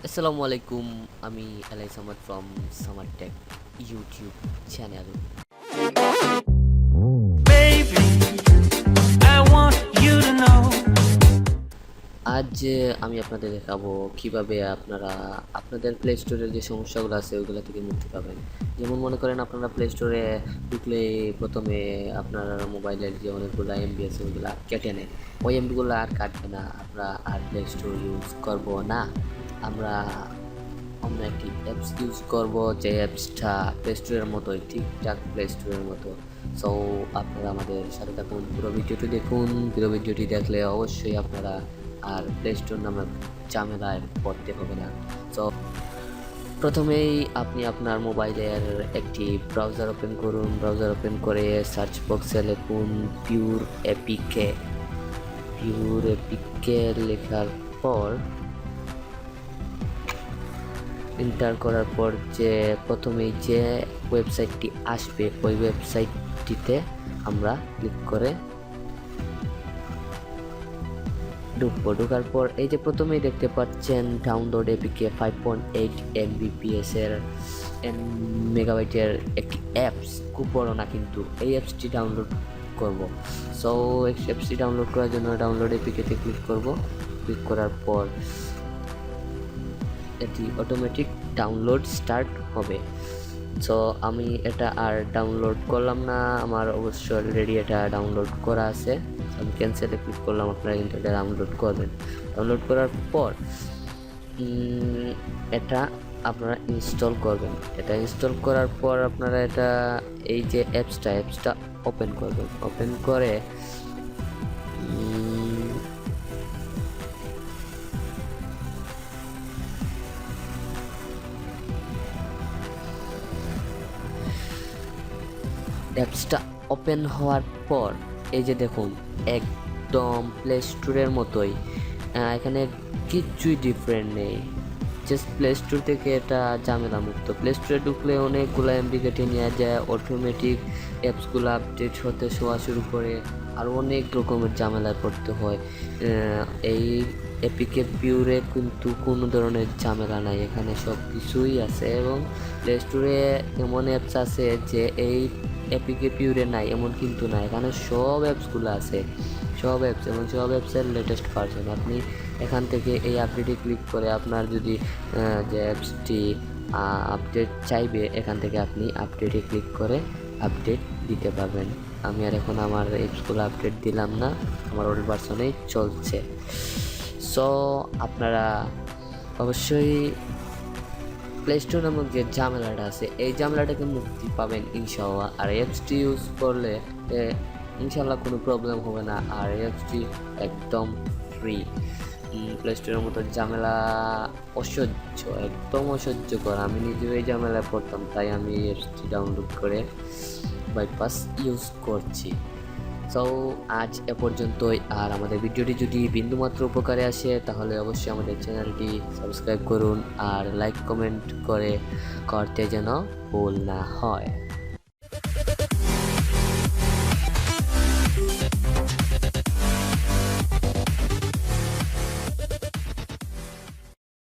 আসসালামু আলাইকুম। আমি এলাই Samad from summer take YouTube channel. Baby, I want you to know. আজ আমি আপনাদের দেখাবো কিভাবে আপনারা আপনাদের প্লে স্টোরের যে সমস্যাগুলো আছে ওইগুলো থেকে মুক্তি পাবেন। যেমন মনে করেন আপনারা প্লে স্টোরে ঢুকলে প্রথমে আপনার মোবাইলের যে অনেকগুলো এমবি আছে ওইগুলো কেটে নেয়। ওই এমবিগুলো আর কাটবে না, আমরা আর প্লে স্টোর ইউজ করবো না। আমরা অন্য একটি অ্যাপস ইউজ করব, যে অ্যাপসটা প্লে স্টোরের মতোই, ঠিকঠাক প্লে স্টোরের মতো। সো আপনারা আমাদের সাথে থাকুন, পুরো ভিডিওটি দেখুন। পুরো ভিডিওটি দেখলে অবশ্যই আপনারা আর প্লে স্টোর নামক ঝামেলায় পড়তে হবে না। সো প্রথমেই আপনি আপনার মোবাইলের একটি ব্রাউজার ওপেন করুন। ব্রাউজার ওপেন করে সার্চ বক্সে লিখুন পিউর এপিকে লেখার পর এন্টার করার পর যে প্রথমেই যে ওয়েবসাইটটি আসবে ওই ওয়েবসাইটটিতে আমরা ক্লিক করে ঢোকার পর এই যে প্রথমেই দেখতে পাচ্ছেন ডাউনলোড এপিকে 5.8 MBPS এর মেগাবাইটের একটি অ্যাপস, খুব বড় না কিন্তু। এই অ্যাপসটি ডাউনলোড করব। সো অ্যাপসটি ডাউনলোড করার জন্য ডাউনলোড এপিকেতে ক্লিক করব। ক্লিক করার পর এটি অটোমেটিক ডাউনলোড স্টার্ট হবে। সো আমি এটা আর ডাউনলোড করলাম না, আমার অবশ্য অলরেডি এটা ডাউনলোড করা আছে। আমি ক্যান্সেলে ক্লিক করলাম, আপনারা কিন্তু এটা ডাউনলোড করবেন। ডাউনলোড করার পর এটা আপনারা ইনস্টল করবেন। এটা ইনস্টল করার পর আপনারা এটা এই যে অ্যাপসটা ওপেন করবেন। ওপেন করে অ্যাপসটা ওপেন হওয়ার পর এই যে দেখুন একদম প্লে স্টোরের মতোই, এখানে কিচ্ছুই ডিফারেন্ট নেই। জাস্ট প্লে স্টোর থেকে এটা ঝামেলা মুক্ত। প্লে স্টোরে ঢুকলে অনেকগুলো এমবি কেটে নেওয়া যায়, অটোমেটিক অ্যাপসগুলো আপডেট হতে শোয়া শুরু করে, আর অনেক রকমের ঝামেলায় পড়তে হয়। এই এপিকে পিউরে কিন্তু কোনো ধরনের ঝামেলা নাই, এখানে সব কিছুই আছে। এবং প্লে স্টোরে এমন অ্যাপস আছে যে এই এপিকে পিউরে নাই এমন কিন্তু না, এখানে সব অ্যাপসগুলো আছে, সব অ্যাপস এবং সব অ্যাপসের লেটেস্ট ভার্সন। আপনি এখান থেকে এই আপডেটে ক্লিক করে আপনার যদি যে অ্যাপসটি আপডেট চাইবে, এখান থেকে আপনি আপডেটে ক্লিক করে আপডেট দিতে পারবেন। আমি আর এখন আমার অ্যাপসগুলো আপডেট দিলাম না, আমার ওল্ড ভার্সনেই চলছে। সো আপনারা অবশ্যই প্লে স্টোর নামক যে ঝামেলাটা আছে এই ঝামেলাটাকে মুক্তি পাবেন ইনশাআল্লাহ। আর অ্যাপসটি ইউজ করলে ইনশাআল্লাহ কোনো প্রবলেম হবে না। আর অ্যাপসটি একদম ফ্রি। প্লে স্টোরের মতো ঝামেলা অসহ্য, একদম অসহ্যকর। আমি নিজেও এই ঝামেলায় পড়তাম, তাই আমি অ্যাপসটি ডাউনলোড করে বাইপাস ইউজ করছি। সো আজ এ পর্যন্তই। আর আমাদের ভিডিওটি যদি বিন্দুমাত্র উপকারে আসে তাহলে অবশ্যই আমাদের চ্যানেলটি সাবস্ক্রাইব করুন আর লাইক কমেন্ট করতে যেন ভুল না হয়।